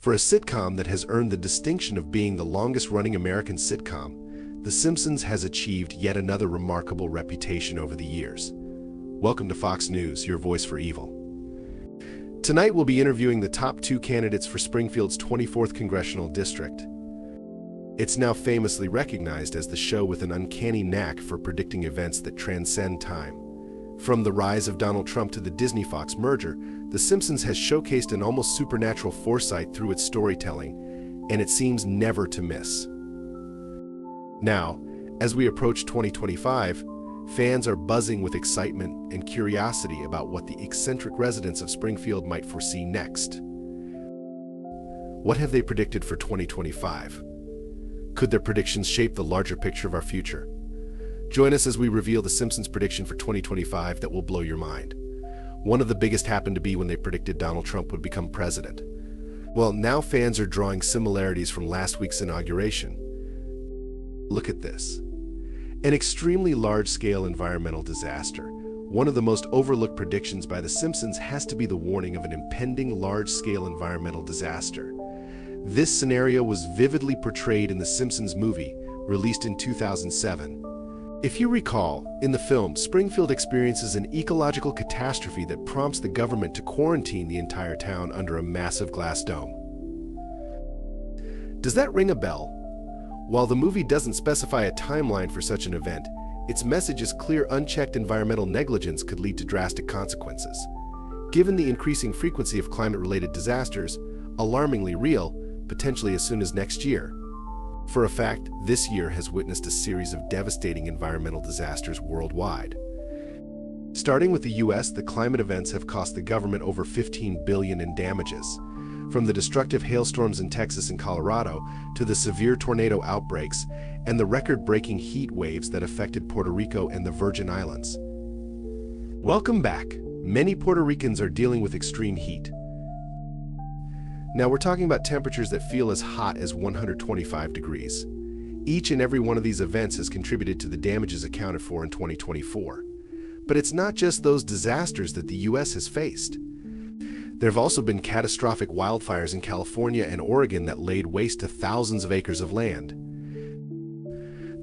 For a sitcom that has earned the distinction of being the longest-running American sitcom, The Simpsons has achieved yet another remarkable reputation over the years. Welcome to Fox News, your voice for evil. Tonight we'll be interviewing the top 2 candidates for Springfield's 24th Congressional District. It's now famously recognized as the show with an uncanny knack for predicting events that transcend time. From the rise of Donald Trump to the Disney-Fox merger, The Simpsons has showcased an almost supernatural foresight through its storytelling, and it seems never to miss. Now, as we approach 2025, fans are buzzing with excitement and curiosity about what the eccentric residents of Springfield might foresee next. What have they predicted for 2025? Could their predictions shape the larger picture of our future? Join us as we reveal The Simpsons' prediction for 2025 that will blow your mind. One of the biggest happened to be when they predicted Donald Trump would become president. Well, now fans are drawing similarities from last week's inauguration. Look at this. An extremely large-scale environmental disaster. One of the most overlooked predictions by The Simpsons has to be the warning of an impending large-scale environmental disaster. This scenario was vividly portrayed in The Simpsons movie, released in 2007. If you recall, in the film, Springfield experiences an ecological catastrophe that prompts the government to quarantine the entire town under a massive glass dome. Does that ring a bell? While the movie doesn't specify a timeline for such an event, its message is clear: unchecked environmental negligence could lead to drastic consequences. Given the increasing frequency of climate-related disasters, alarmingly real, potentially as soon as next year. For a fact, this year has witnessed a series of devastating environmental disasters worldwide. Starting with the US, the climate events have cost the government over $15 billion in damages. From the destructive hailstorms in Texas and Colorado to the severe tornado outbreaks and the record-breaking heat waves that affected Puerto Rico and the Virgin Islands. Welcome back. Many Puerto Ricans are dealing with extreme heat. Now we're talking about temperatures that feel as hot as 125 degrees. Each and every one of these events has contributed to the damages accounted for in 2024. But it's not just those disasters that the US has faced. There have also been catastrophic wildfires in California and Oregon that laid waste to thousands of acres of land.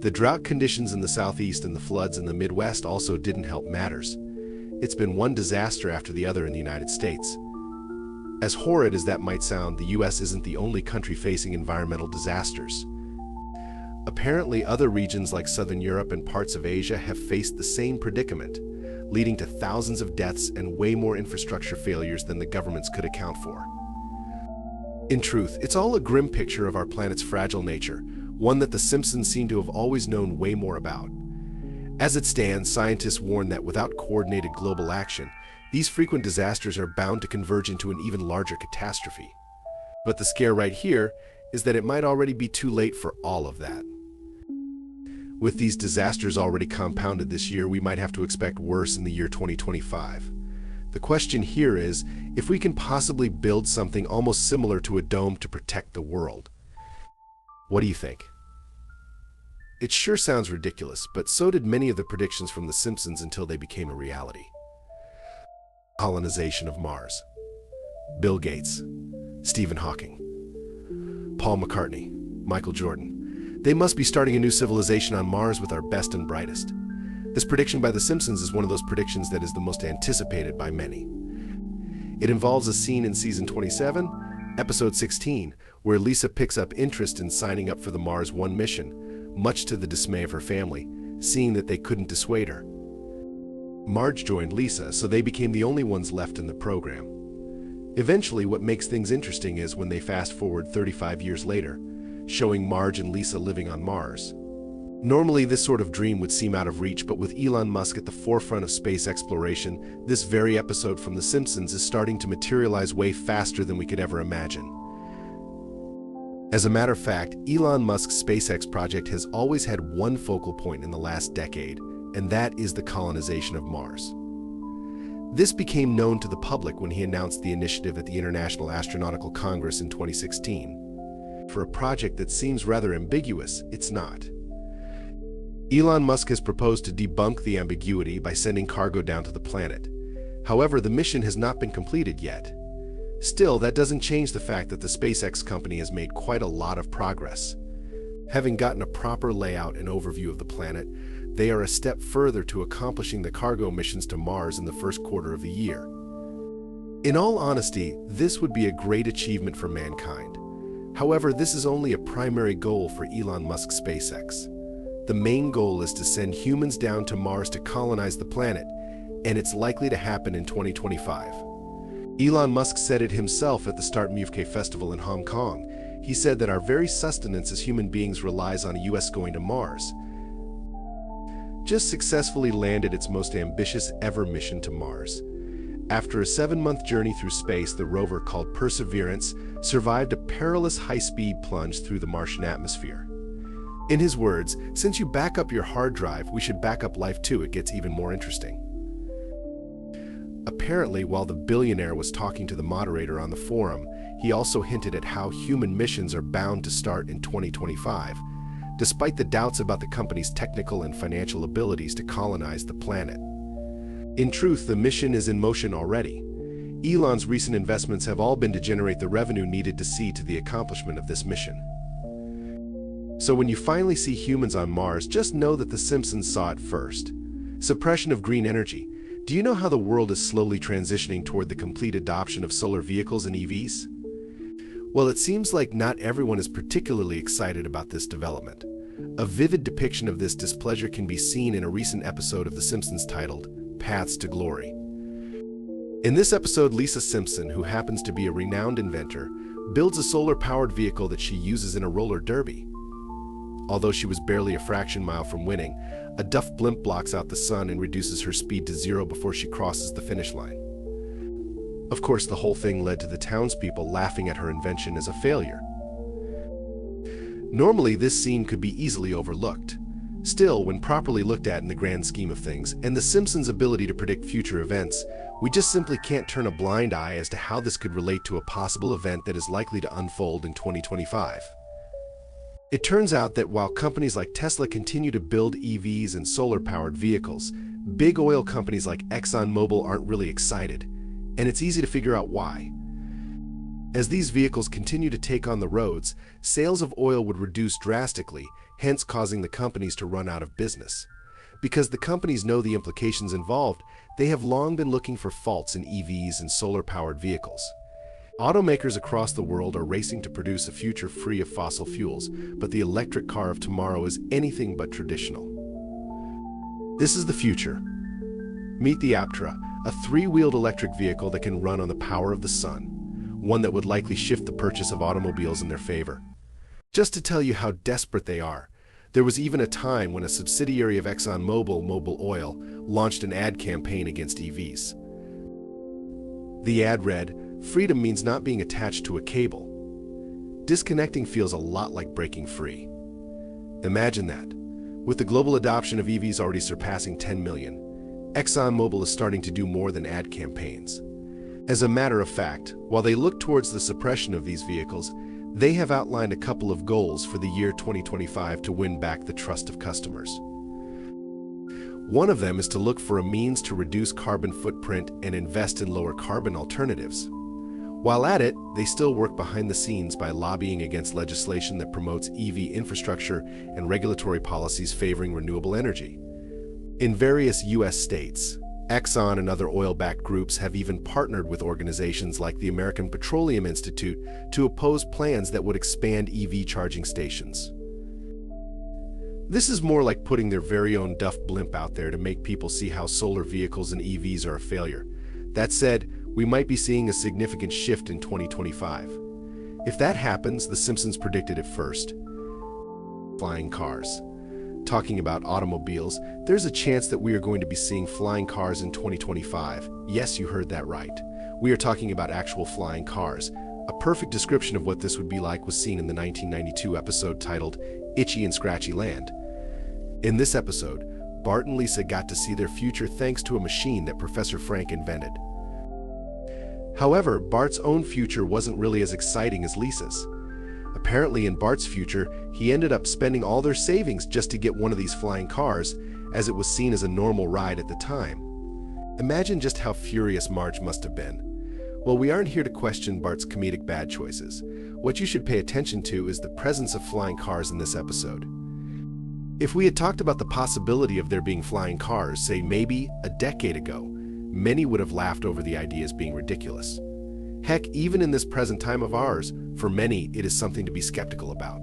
The drought conditions in the Southeast and the floods in the Midwest also didn't help matters. It's been one disaster after the other in the United States. As horrid as that might sound, the US isn't the only country facing environmental disasters. Apparently, other regions like Southern Europe and parts of Asia have faced the same predicament, leading to thousands of deaths and way more infrastructure failures than the governments could account for. In truth, it's all a grim picture of our planet's fragile nature, one that The Simpsons seem to have always known way more about. As it stands, scientists warn that without coordinated global action, these frequent disasters are bound to converge into an even larger catastrophe. But the scare right here is that it might already be too late for all of that. With these disasters already compounded this year, we might have to expect worse in the year 2025. The question here is if we can possibly build something almost similar to a dome to protect the world. What do you think? It sure sounds ridiculous, but so did many of the predictions from The Simpsons until they became a reality. Colonization of Mars. Bill Gates, Stephen Hawking, Paul McCartney, Michael Jordan. They must be starting a new civilization on Mars with our best and brightest. This prediction by The Simpsons is one of those predictions that is the most anticipated by many. It involves a scene in season 27, episode 16, where Lisa picks up interest in signing up for the Mars One mission, much to the dismay of her family, seeing that they couldn't dissuade her. Marge joined Lisa, so they became the only ones left in the program. Eventually, what makes things interesting is when they fast forward 35 years later, showing Marge and Lisa living on Mars. Normally, this sort of dream would seem out of reach, but with Elon Musk at the forefront of space exploration, this very episode from The Simpsons is starting to materialize way faster than we could ever imagine. As a matter of fact, Elon Musk's SpaceX project has always had one focal point in the last decade, and that is the colonization of Mars. This became known to the public when he announced the initiative at the International Astronautical Congress in 2016. For a project that seems rather ambiguous, it's not. Elon Musk has proposed to debunk the ambiguity by sending cargo down to the planet. However, the mission has not been completed yet. Still, that doesn't change the fact that the SpaceX company has made quite a lot of progress. Having gotten a proper layout and overview of the planet, they are a step further to accomplishing the cargo missions to Mars in the first quarter of the year. In all honesty, this would be a great achievement for mankind. However, this is only a primary goal for Elon Musk's SpaceX. The main goal is to send humans down to Mars to colonize the planet, and it's likely to happen in 2025. Elon Musk said it himself at the Start MUFK festival in Hong Kong. He said that our very sustenance as human beings relies on the US going to Mars. Just successfully landed its most ambitious ever mission to Mars. After a 7-month journey through space, the rover called Perseverance survived a perilous high-speed plunge through the Martian atmosphere. In his words, "Since you back up your hard drive, we should back up life too. It gets even more interesting." Apparently, while the billionaire was talking to the moderator on the forum, he also hinted at how human missions are bound to start in 2025, despite the doubts about the company's technical and financial abilities to colonize the planet. In truth, the mission is in motion already. Elon's recent investments have all been to generate the revenue needed to see to the accomplishment of this mission. So when you finally see humans on Mars, just know that the Simpsons saw it first. Suppression of green energy. Do you know how the world is slowly transitioning toward the complete adoption of solar vehicles and EVs? Well, it seems like not everyone is particularly excited about this development. A vivid depiction of this displeasure can be seen in a recent episode of The Simpsons titled Paths to Glory. In this episode, Lisa Simpson, who happens to be a renowned inventor, builds a solar-powered vehicle that she uses in a roller derby. Although she was barely a fraction mile from winning, a Duff blimp blocks out the sun and reduces her speed to 0 before she crosses the finish line. Of course, the whole thing led to the townspeople laughing at her invention as a failure. Normally, this scene could be easily overlooked. Still, when properly looked at in the grand scheme of things, and the Simpsons' ability to predict future events, we just simply can't turn a blind eye as to how this could relate to a possible event that is likely to unfold in 2025. It turns out that while companies like Tesla continue to build EVs and solar-powered vehicles, big oil companies like ExxonMobil aren't really excited, and it's easy to figure out why. As these vehicles continue to take on the roads, sales of oil would reduce drastically, hence causing the companies to run out of business. Because the companies know the implications involved, they have long been looking for faults in EVs and solar-powered vehicles. Automakers across the world are racing to produce a future free of fossil fuels, but the electric car of tomorrow is anything but traditional. This is the future. Meet the Aptra, a 3-wheeled electric vehicle that can run on the power of the sun, one that would likely shift the purchase of automobiles in their favor. Just to tell you how desperate they are, there was even a time when a subsidiary of ExxonMobil, Mobil Oil, launched an ad campaign against EVs. The ad read, "Freedom means not being attached to a cable. Disconnecting feels a lot like breaking free." Imagine that. With the global adoption of EVs already surpassing 10 million, ExxonMobil is starting to do more than ad campaigns. As a matter of fact, while they look towards the suppression of these vehicles, they have outlined a couple of goals for the year 2025 to win back the trust of customers. One of them is to look for a means to reduce carbon footprint and invest in lower carbon alternatives. While at it, they still work behind the scenes by lobbying against legislation that promotes EV infrastructure and regulatory policies favoring renewable energy. In various U.S. states, Exxon and other oil-backed groups have even partnered with organizations like the American Petroleum Institute to oppose plans that would expand EV charging stations. This is more like putting their very own Duff blimp out there to make people see how solar vehicles and EVs are a failure. That said, we might be seeing a significant shift in 2025. If that happens, the Simpsons predicted it first. Flying cars. Talking about automobiles, there's a chance that we are going to be seeing flying cars in 2025. Yes, you heard that right. We are talking about actual flying cars. A perfect description of what this would be like was seen in the 1992 episode titled Itchy and Scratchy Land. In this episode, Bart and Lisa got to see their future thanks to a machine that Professor Frank invented. However, Bart's own future wasn't really as exciting as Lisa's. Apparently, in Bart's future, he ended up spending all their savings just to get one of these flying cars, as it was seen as a normal ride at the time. Imagine just how furious Marge must have been. Well, we aren't here to question Bart's comedic bad choices. What you should pay attention to is the presence of flying cars in this episode. If we had talked about the possibility of there being flying cars, say maybe a decade ago, many would have laughed over the idea as being ridiculous. Heck, even in this present time of ours, for many, it is something to be skeptical about.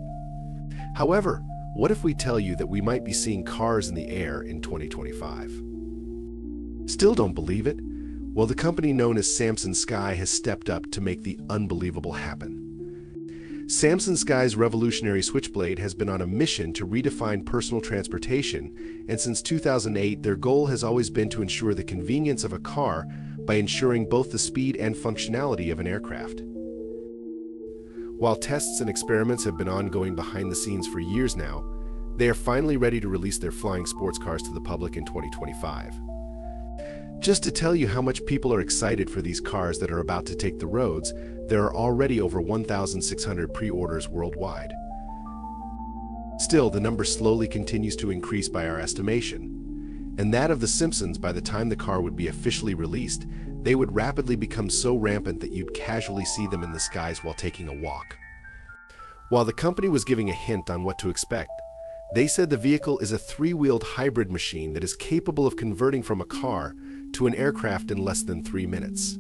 However, what if we tell you that we might be seeing cars in the air in 2025? Still don't believe it? Well, the company known as Samson Sky has stepped up to make the unbelievable happen. Samson Sky's revolutionary Switchblade has been on a mission to redefine personal transportation, and since 2008, their goal has always been to ensure the convenience of a car by ensuring both the speed and functionality of an aircraft. While tests and experiments have been ongoing behind the scenes for years now, they are finally ready to release their flying sports cars to the public in 2025. Just to tell you how much people are excited for these cars that are about to take the roads, there are already over 1,600 pre-orders worldwide. Still, the number slowly continues to increase by our estimation, and that of the Simpsons. By the time the car would be officially released, they would rapidly become so rampant that you'd casually see them in the skies while taking a walk. While the company was giving a hint on what to expect, they said the vehicle is a three-wheeled hybrid machine that is capable of converting from a car to an aircraft in less than 3 minutes.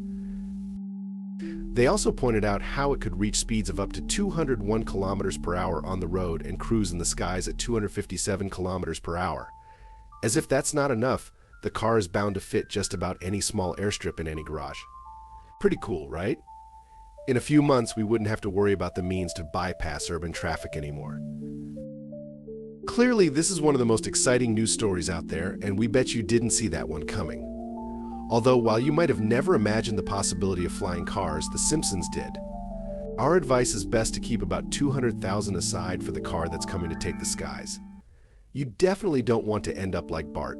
They also pointed out how it could reach speeds of up to 201 kilometers per hour on the road and cruise in the skies at 257 kilometers per hour. As if that's not enough, the car is bound to fit just about any small airstrip in any garage. Pretty cool, right? In a few months, we wouldn't have to worry about the means to bypass urban traffic anymore. Clearly, this is one of the most exciting news stories out there, and we bet you didn't see that one coming. Although, while you might have never imagined the possibility of flying cars, the Simpsons did. Our advice is best to keep about $200,000 aside for the car that's coming to take the skies. You definitely don't want to end up like Bart.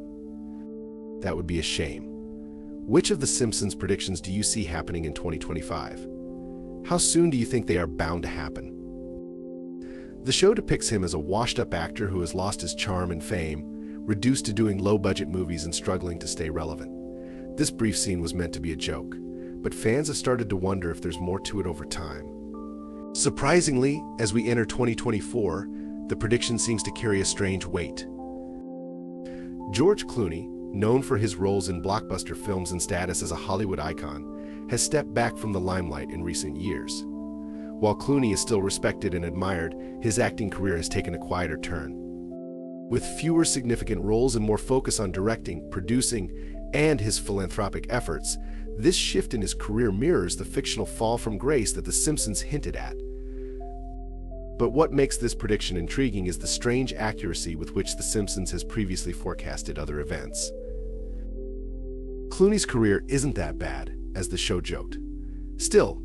That would be a shame. Which of the Simpsons predictions do you see happening in 2025? How soon do you think they are bound to happen? The show depicts him as a washed-up actor who has lost his charm and fame, reduced to doing low-budget movies and struggling to stay relevant. This brief scene was meant to be a joke, but fans have started to wonder if there's more to it over time. Surprisingly, as we enter 2024, the prediction seems to carry a strange weight. George Clooney, known for his roles in blockbuster films and status as a Hollywood icon, has stepped back from the limelight in recent years. While Clooney is still respected and admired, his acting career has taken a quieter turn. With fewer significant roles and more focus on directing, producing, and his philanthropic efforts, this shift in his career mirrors the fictional fall from grace that The Simpsons hinted at. But what makes this prediction intriguing is the strange accuracy with which The Simpsons has previously forecasted other events. Clooney's career isn't that bad, as the show joked. Still,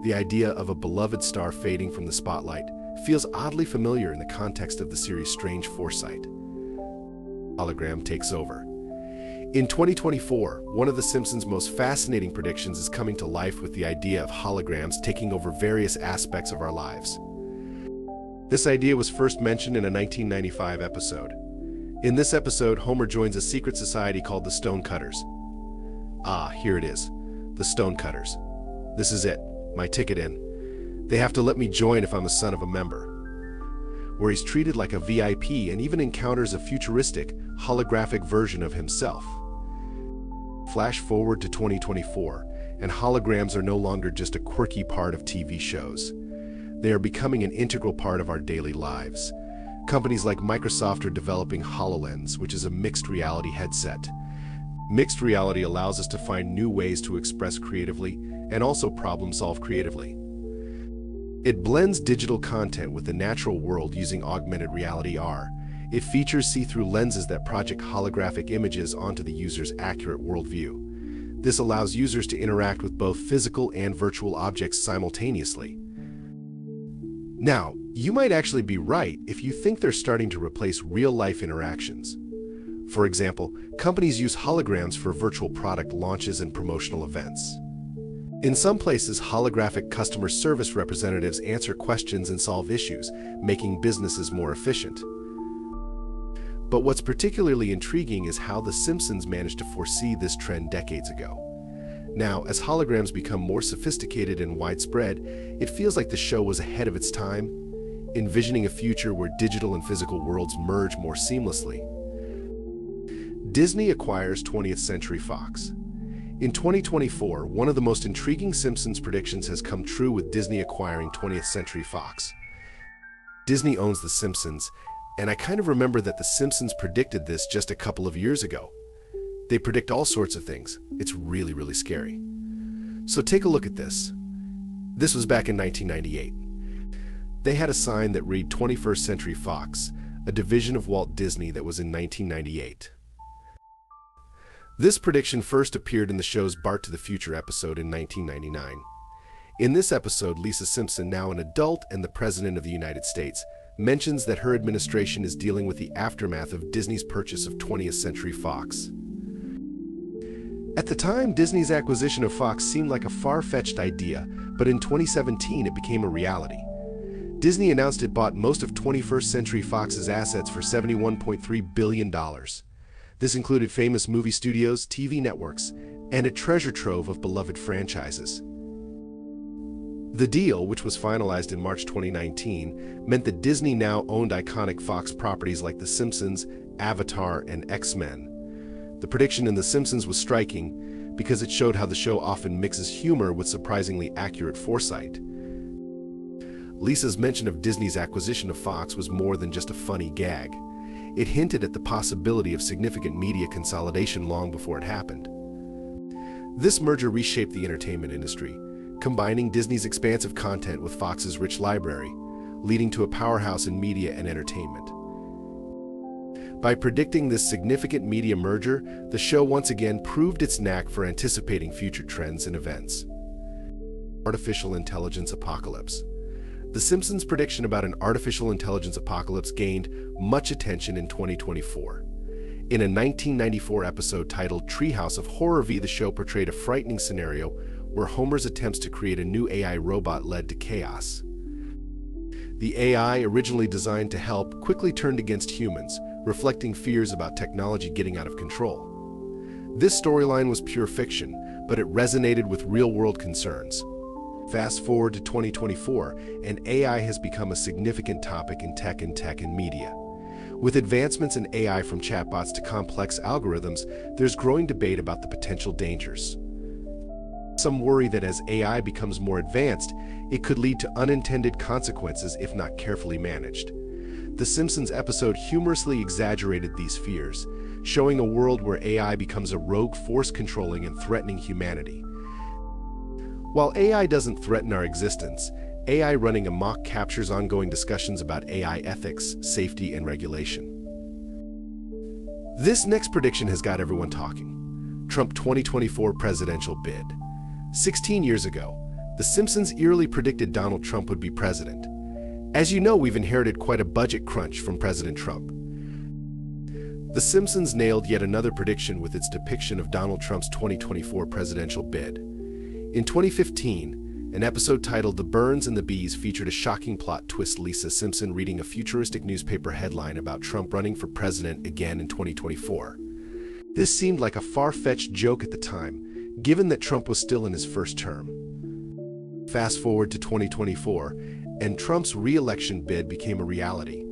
the idea of a beloved star fading from the spotlight feels oddly familiar in the context of the series' strange foresight. Hologram takes over. In 2024, one of The Simpsons' most fascinating predictions is coming to life with the idea of holograms taking over various aspects of our lives. This idea was first mentioned in a 1995 episode. In this episode, Homer joins a secret society called the Stonecutters. Ah, here it is. The Stonecutters. This is it. My ticket in. They have to let me join if I'm a son of a member. Where he's treated like a VIP and even encounters a futuristic, holographic version of himself. Flash forward to 2024, and holograms are no longer just a quirky part of TV shows. They are becoming an integral part of our daily lives. Companies like Microsoft are developing HoloLens, which is a mixed reality headset. Mixed reality allows us to find new ways to express creatively and also problem solve creatively. It blends digital content with the natural world using augmented reality (AR). It features see-through lenses that project holographic images onto the user's accurate worldview. This allows users to interact with both physical and virtual objects simultaneously. Now, you might actually be right if you think they're starting to replace real-life interactions. For example, companies use holograms for virtual product launches and promotional events. In some places, holographic customer service representatives answer questions and solve issues, making businesses more efficient. But what's particularly intriguing is how The Simpsons managed to foresee this trend decades ago. Now, as holograms become more sophisticated and widespread, it feels like the show was ahead of its time, envisioning a future where digital and physical worlds merge more seamlessly. Disney acquires 20th Century Fox. In 2024, one of the most intriguing Simpsons predictions has come true with Disney acquiring 20th Century Fox. Disney owns The Simpsons, and I kind of remember that The Simpsons predicted this just a couple of years ago. They predict all sorts of things. It's really, really scary. So take a look at this. This was back in 1998. They had a sign that read 21st Century Fox, a division of Walt Disney that was in 1998. This prediction first appeared in the show's Bart to the Future episode in 1999. In this episode, Lisa Simpson, now an adult and the President of the United States, mentions that her administration is dealing with the aftermath of Disney's purchase of 20th Century Fox. At the time, Disney's acquisition of Fox seemed like a far-fetched idea, but in 2017 it became a reality. Disney announced it bought most of 21st Century Fox's assets for $71.3 billion. This included famous movie studios, TV networks, and a treasure trove of beloved franchises. The deal, which was finalized in March 2019, meant that Disney now owned iconic Fox properties like The Simpsons, Avatar, and X-Men. The prediction in The Simpsons was striking because it showed how the show often mixes humor with surprisingly accurate foresight. Lisa's mention of Disney's acquisition of Fox was more than just a funny gag. It hinted at the possibility of significant media consolidation long before it happened. This merger reshaped the entertainment industry, combining Disney's expansive content with Fox's rich library, leading to a powerhouse in media and entertainment. By predicting this significant media merger, the show once again proved its knack for anticipating future trends and events. Artificial intelligence apocalypse. The Simpsons' prediction about an artificial intelligence apocalypse gained much attention in 2024. In a 1994 episode titled Treehouse of Horror, the show portrayed a frightening scenario where Homer's attempts to create a new AI robot led to chaos. The AI, originally designed to help, quickly turned against humans, reflecting fears about technology getting out of control. This storyline was pure fiction, but it resonated with real-world concerns. Fast forward to 2024, and AI has become a significant topic in tech and media. With advancements in AI from chatbots to complex algorithms, there's growing debate about the potential dangers. Some worry that as AI becomes more advanced, it could lead to unintended consequences if not carefully managed. The Simpsons episode humorously exaggerated these fears, showing a world where AI becomes a rogue force controlling and threatening humanity. While AI doesn't threaten our existence, AI running amok captures ongoing discussions about AI ethics, safety, and regulation. This next prediction has got everyone talking. Trump 2024 presidential bid. 16 years ago, The Simpsons eerily predicted Donald Trump would be president. As you know, we've inherited quite a budget crunch from President Trump. The Simpsons nailed yet another prediction with its depiction of Donald Trump's 2024 presidential bid. In 2015, an episode titled The Birds and the Bees featured a shocking plot twist: Lisa Simpson reading a futuristic newspaper headline about Trump running for president again in 2024. This seemed like a far-fetched joke at the time, given that Trump was still in his first term. Fast forward to 2024, and Trump's re-election bid became a reality.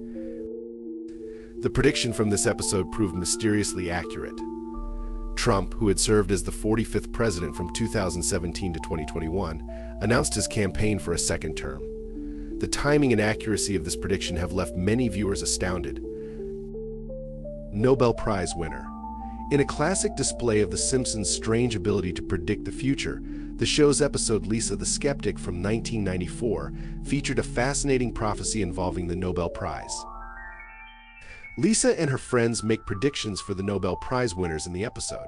The prediction from this episode proved mysteriously accurate. Trump, who had served as the 45th president from 2017 to 2021, announced his campaign for a second term. The timing and accuracy of this prediction have left many viewers astounded. Nobel Prize winner. In a classic display of The Simpsons' strange ability to predict the future, the show's episode Lisa the Skeptic from 1994 featured a fascinating prophecy involving the Nobel Prize. Lisa and her friends make predictions for the Nobel Prize winners in the episode.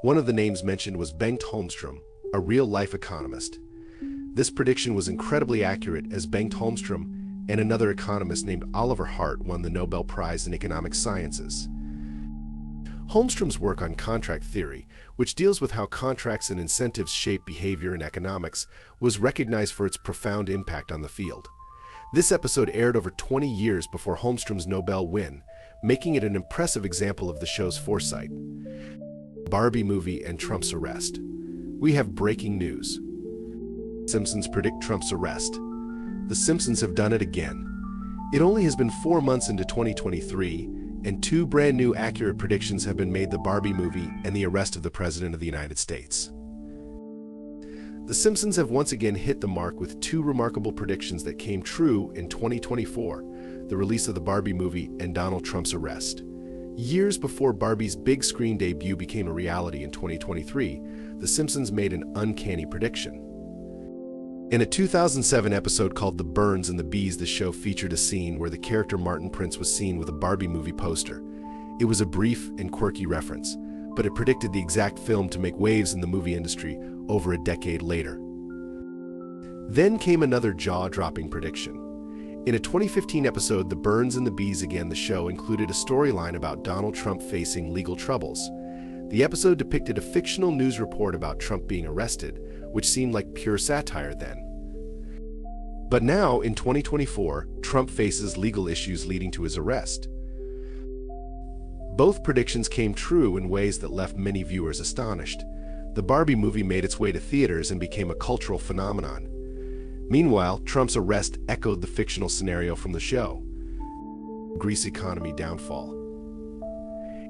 One of the names mentioned was Bengt Holmstrom, a real-life economist. This prediction was incredibly accurate, as Bengt Holmstrom and another economist named Oliver Hart won the Nobel Prize in Economic Sciences. Holmstrom's work on contract theory, which deals with how contracts and incentives shape behavior in economics, was recognized for its profound impact on the field. This episode aired over 20 years before Holmstrom's Nobel win, making it an impressive example of the show's foresight. Barbie movie and Trump's arrest. We have breaking news. Simpsons predict Trump's arrest. The Simpsons have done it again. It only has been 4 months into 2023, and 2 brand new accurate predictions have been made: the Barbie movie and the arrest of the President of the United States. The Simpsons have once again hit the mark with 2 remarkable predictions that came true in 2024, the release of the Barbie movie and Donald Trump's arrest. Years before Barbie's big screen debut became a reality in 2023, The Simpsons made an uncanny prediction. In a 2007 episode called The Burns and the Bees, the show featured a scene where the character Martin Prince was seen with a Barbie movie poster. It was a brief and quirky reference, but it predicted the exact film to make waves in the movie industry over a decade later. Then came another jaw-dropping prediction. In a 2015 episode, The Burns and the Bees Again, the show included a storyline about Donald Trump facing legal troubles. The episode depicted a fictional news report about Trump being arrested, which seemed like pure satire then. But now, in 2024, Trump faces legal issues leading to his arrest. Both predictions came true in ways that left many viewers astonished. The Barbie movie made its way to theaters and became a cultural phenomenon. Meanwhile, Trump's arrest echoed the fictional scenario from the show. Greece economy downfall.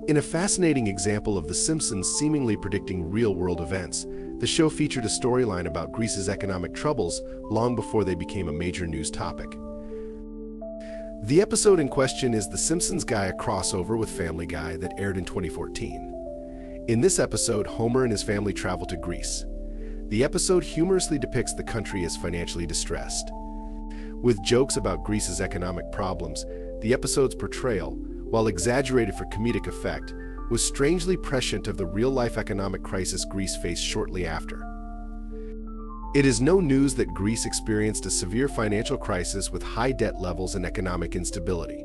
In a fascinating example of The Simpsons seemingly predicting real-world events, the show featured a storyline about Greece's economic troubles long before they became a major news topic. The episode in question is The Simpsons Guy, a crossover with Family Guy that aired in 2014. In this episode, Homer and his family travel to Greece. The episode humorously depicts the country as financially distressed. With jokes about Greece's economic problems, the episode's portrayal, while exaggerated for comedic effect, was strangely prescient of the real-life economic crisis Greece faced shortly after. It is no news that Greece experienced a severe financial crisis with high debt levels and economic instability.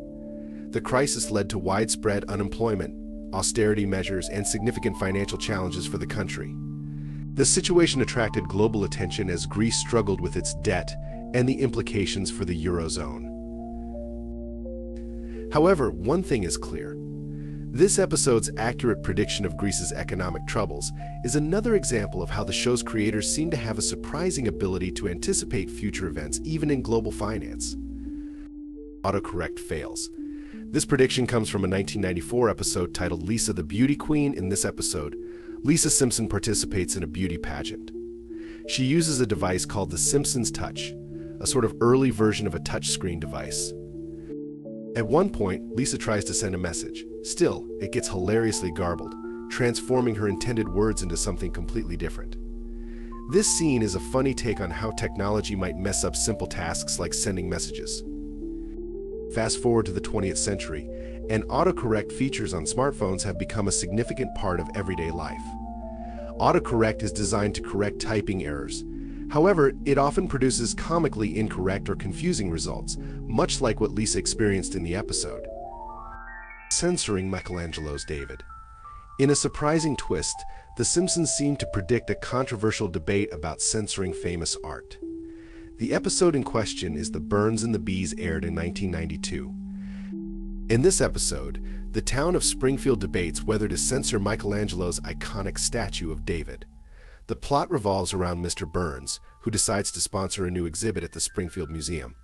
The crisis led to widespread unemployment, austerity measures, and significant financial challenges for the country. The situation attracted global attention as Greece struggled with its debt and the implications for the Eurozone. However, one thing is clear. This episode's accurate prediction of Greece's economic troubles is another example of how the show's creators seem to have a surprising ability to anticipate future events even in global finance. Autocorrect fails. This prediction comes from a 1994 episode titled Lisa the Beauty Queen. In this episode, Lisa Simpson participates in a beauty pageant. She uses a device called the Simpsons Touch, a sort of early version of a touchscreen device. At one point, Lisa tries to send a message. Still, it gets hilariously garbled, transforming her intended words into something completely different. This scene is a funny take on how technology might mess up simple tasks like sending messages. Fast forward to the 20th century, and autocorrect features on smartphones have become a significant part of everyday life. Autocorrect is designed to correct typing errors. However, it often produces comically incorrect or confusing results, much like what Lisa experienced in the episode. Censoring Michelangelo's David. In a surprising twist, The Simpsons seem to predict a controversial debate about censoring famous art. The episode in question is The Burns and the Bees, aired in 1992. In this episode, the town of Springfield debates whether to censor Michelangelo's iconic statue of David. The plot revolves around Mr. Burns, who decides to sponsor a new exhibit at the Springfield Museum.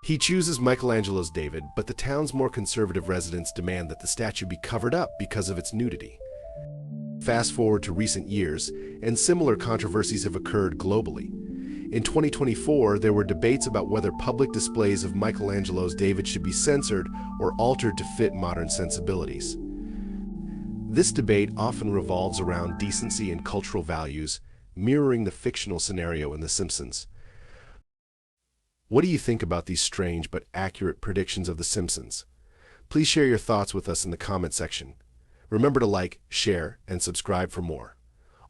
He chooses Michelangelo's David, but the town's more conservative residents demand that the statue be covered up because of its nudity. Fast forward to recent years, and similar controversies have occurred globally. In 2024, there were debates about whether public displays of Michelangelo's David should be censored or altered to fit modern sensibilities. This debate often revolves around decency and cultural values, mirroring the fictional scenario in The Simpsons. What do you think about these strange but accurate predictions of The Simpsons? Please share your thoughts with us in the comment section. Remember to like, share, and subscribe for more.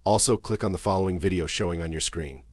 Also, click on the following video showing on your screen.